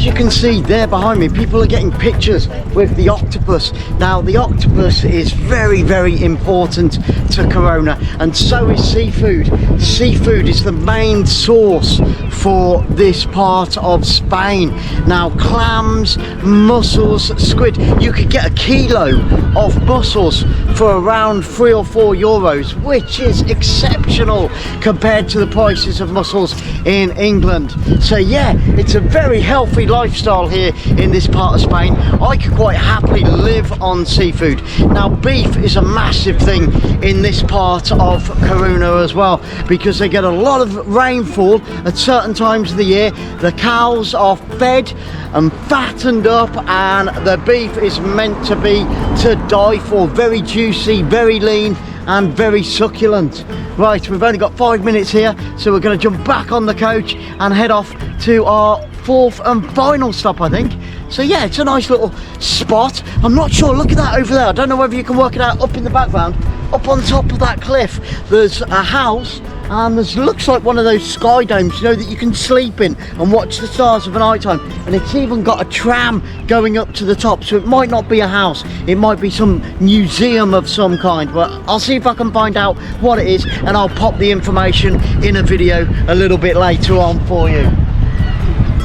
You can see there behind me, people are getting pictures with the octopus. Now the octopus is very, very important to Coruna, and so is seafood. Seafood is the main source for this part of Spain. Now clams, mussels, squid, you could get a kilo of mussels for around 3 or 4 euros, which is exceptional compared to the prices of mussels in England. So yeah, it's a very healthy lifestyle here in this part of Spain. I could quite happily live on seafood. Now beef is a massive thing in this part of Coruna as well, because they get a lot of rainfall at certain times of the year. The cows are fed and fattened up, and the beef is meant to be to die for. Very juicy, very lean and very succulent. Right, we've only got 5 minutes here, so we're going to jump back on the coach and head off to our 4th and final stop, I think. So yeah, it's a nice little spot. I'm not sure, look at that over there. I don't know whether you can work it out. Up in the background, up on top of that cliff, there's a house, and there's looks like one of those sky domes, you know, that you can sleep in and watch the stars of the night time. And it's even got a tram going up to the top, so it might not be a house, it might be some museum of some kind. But I'll see if I can find out what it is, and I'll pop the information in a video a little bit later on for you.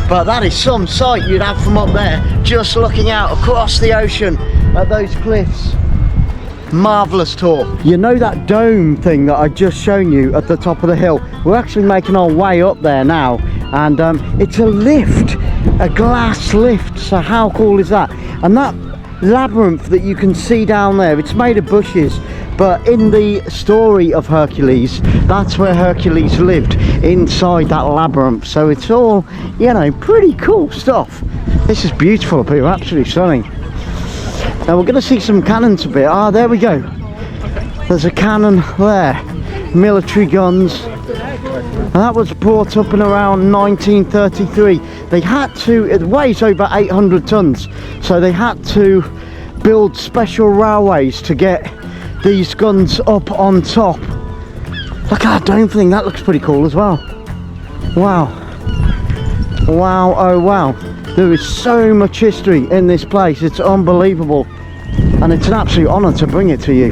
But that is some sight you'd have from up there, just looking out across the ocean at those cliffs. Marvellous tour. You know that dome thing that I just shown you at the top of the hill? We're actually making our way up there now, and it's a lift, a glass lift. So how cool is that? And that labyrinth that you can see down there, it's made of bushes, but in the story of Hercules, that's where Hercules lived, inside that labyrinth. So it's all, you know, pretty cool stuff. This is beautiful up here, absolutely stunning. Now we're going to see some cannons a bit. Ah, there we go. There's a cannon there, military guns. And that was brought up in around 1933. They had to, it weighs over 800 tons, so they had to build special railways to get these guns up on top. Look at that dome thing, that looks pretty cool as well. Wow. Wow, oh wow. There is so much history in this place, it's unbelievable. And it's an absolute honour to bring it to you.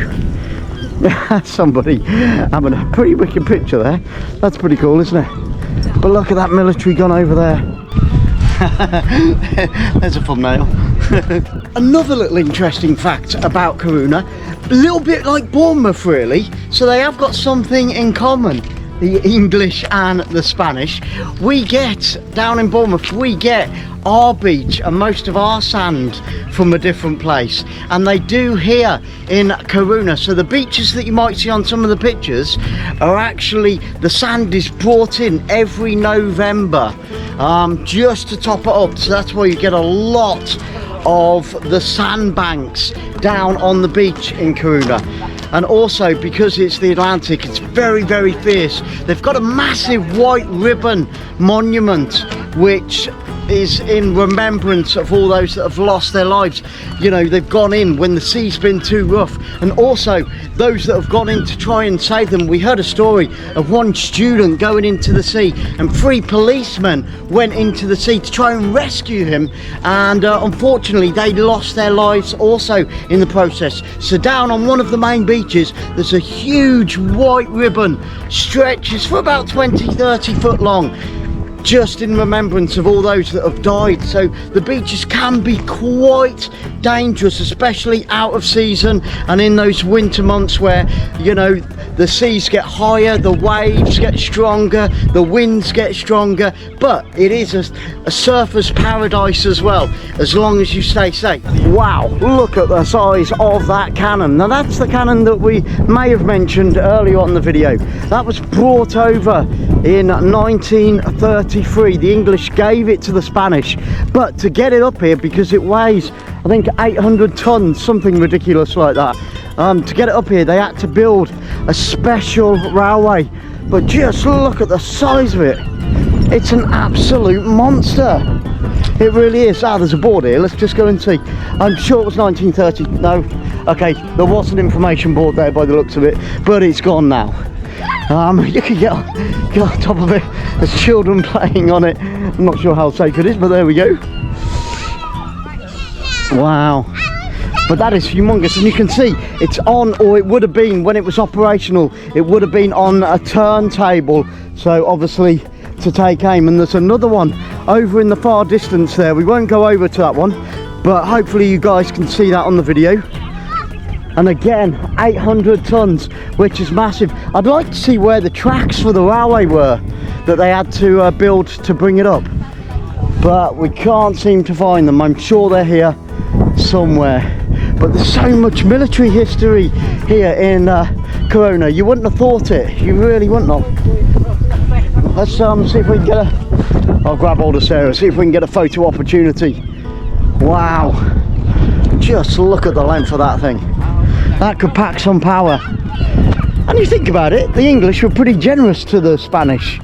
Somebody having a pretty wicked picture there. That's pretty cool, isn't it? But look at that military gun over there. There's a thumbnail. Another little interesting fact about Coruna, a little bit like Bournemouth really, so they have got something in common, the English and the Spanish. We get, down in Bournemouth, we get our beach and most of our sand from a different place, and they do here in Coruna. So the beaches that you might see on some of the pictures are actually, the sand is brought in every November just to top it up, so that's why you get a lot of the sandbanks down on the beach in Coruna. And also because it's the Atlantic, it's very, very fierce. They've got a massive white ribbon monument which is in remembrance of all those that have lost their lives. You know, they've gone in when the sea's been too rough, and also those that have gone in to try and save them. We heard a story of one student going into the sea, and 3 policemen went into the sea to try and rescue him, and unfortunately they lost their lives also in the process. So down on one of the main beaches there's a huge white ribbon, stretches for about 20-30 foot long, just in remembrance of all those that have died. So the beaches can be quite dangerous, especially out of season and in those winter months where, you know, the seas get higher, the waves get stronger, the winds get stronger, but it is a surfer's paradise as well, as long as you stay safe. Wow, look at the size of that cannon. Now that's the cannon that we may have mentioned earlier on in the video. That was brought over in 1933. The English gave it to the Spanish, but to get it up here, because it weighs, I think, 800 tons, something ridiculous like that, to get it up here they had to build a special railway. But just look at the size of it. It's an absolute monster. It really is. Ah, there's a board here, let's just go and see. I'm sure it was 1930. No, okay, there was an information board there by the looks of it, but it's gone now. You can get on top of it. There's children playing on it. I'm not sure how safe it is, but there we go. Wow. But that is humongous, and you can see it's on, or it would have been when it was operational, it would have been on a turntable, so obviously to take aim. And there's another one over in the far distance there. We won't go over to that one, but hopefully you guys can see that on the video. And again, 800 tons, which is massive. I'd like to see where the tracks for the railway were that they had to build to bring it up, but we can't seem to find them. I'm sure they're here somewhere. But there's so much military history here in Coruna. You wouldn't have thought it. You really wouldn't have. Let's see if we can get a... I'll grab hold of Sarah, see if we can get a photo opportunity. Wow. Just look at the length of that thing. That could pack some power. And you think about it, the English were pretty generous to the Spanish.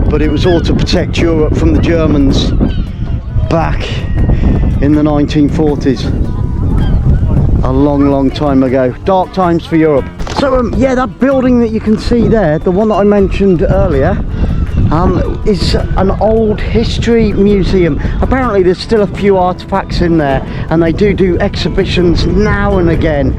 But it was all to protect Europe from the Germans back in the 1940s. A long time ago. Dark times for Europe. So yeah, that building that you can see there, the one that I mentioned earlier, is an old history museum. Apparently there's still a few artifacts in there, and they do exhibitions now and again,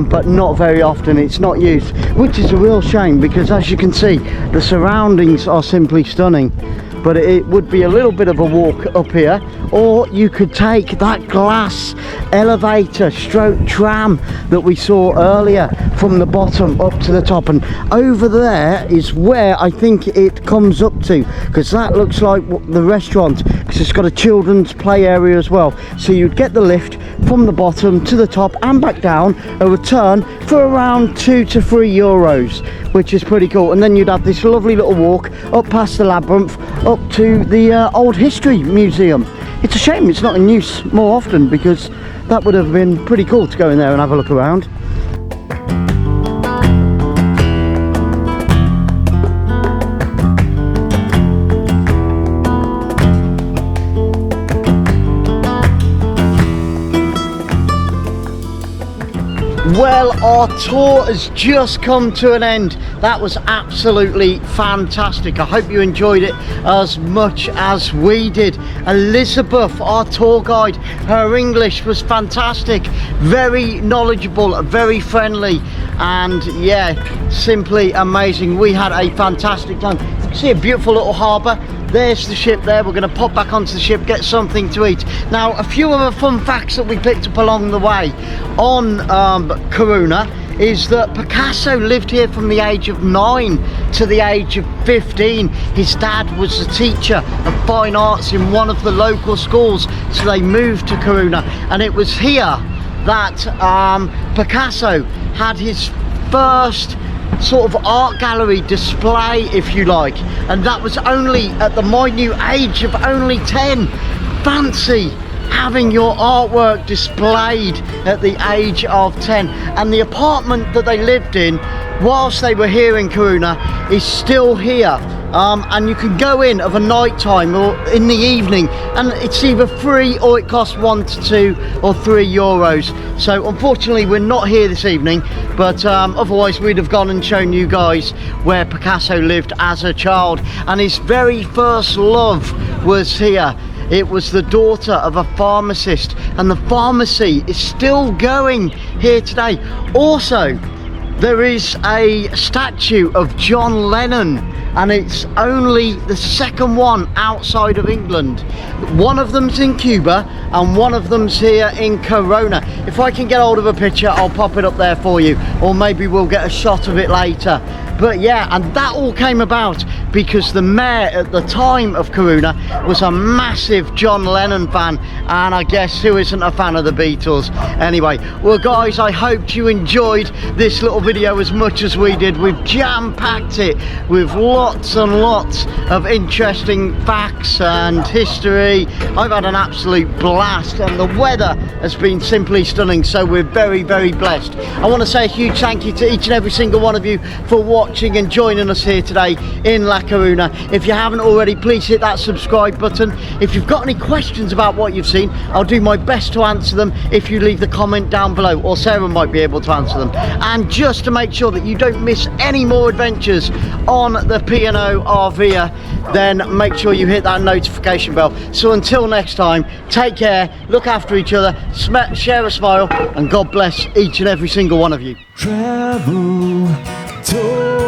but not very often. It's not used, which is a real shame, because as you can see, the surroundings are simply stunning. But it would be a little bit of a walk up here, or you could take that glass elevator stroke tram that we saw earlier from the bottom up to the top, and over there is where I think it comes up to, because that looks like the restaurant, because it's got a children's play area as well. So you'd get the lift from the bottom to the top and back down, a return for around 2 to 3 euros, which is pretty cool. And then you'd have this lovely little walk up past the labyrinth up to the old history museum. It's a shame it's not in use more often, because that would have been pretty cool to go in there and have a look around. Well, our tour has just come to an end. That was absolutely fantastic. I hope you enjoyed it as much as we did. Elizabeth, our tour guide, her English was fantastic, very knowledgeable, very friendly, and yeah, simply amazing. We had a fantastic time. You can see a beautiful little harbour. There's the ship there. We're going to pop back onto the ship, get something to eat. Now, a few other fun facts that we picked up along the way on Coruna is that Picasso lived here from the age of 9 to the age of 15. His dad was a teacher of fine arts in one of the local schools, so they moved to Coruna, and it was here that Picasso had his first sort of art gallery display, if you like, and that was only at the minute age of only 10. Fancy having your artwork displayed at the age of 10. And the apartment that they lived in whilst they were here in Coruna is still here, and you can go in of a night time or in the evening, and it's either free or it costs 1 to 2 or 3 euros. So unfortunately we're not here this evening, but otherwise we'd have gone and shown you guys where Picasso lived as a child, and his very first love was here. It was the daughter of a pharmacist, and the pharmacy is still going here today. Also, there is a statue of John Lennon, and it's only the second one outside of England. One of them's in Cuba and one of them's here in Corona. If I can get hold of a picture, I'll pop it up there for you, or maybe we'll get a shot of it later. But yeah, and that all came about because the mayor at the time of Coruna was a massive John Lennon fan, and I guess who isn't a fan of the Beatles? Anyway, well guys, I hope you enjoyed this little video as much as we did. We've jam-packed it with lots and lots of interesting facts and history. I've had an absolute blast, and the weather has been simply stunning, so we're very, very blessed. I want to say a huge thank you to each and every single one of you for watching and joining us here today in La Coruna. If you haven't already, please hit that subscribe button. If you've got any questions about what you've seen, I'll do my best to answer them if you leave the comment down below, or Sarah might be able to answer them. And just to make sure that you don't miss any more adventures on the P&O Arvia, then make sure you hit that notification bell. So until next time, take care, look after each other, share a smile, and God bless each and every single one of you. Travel, total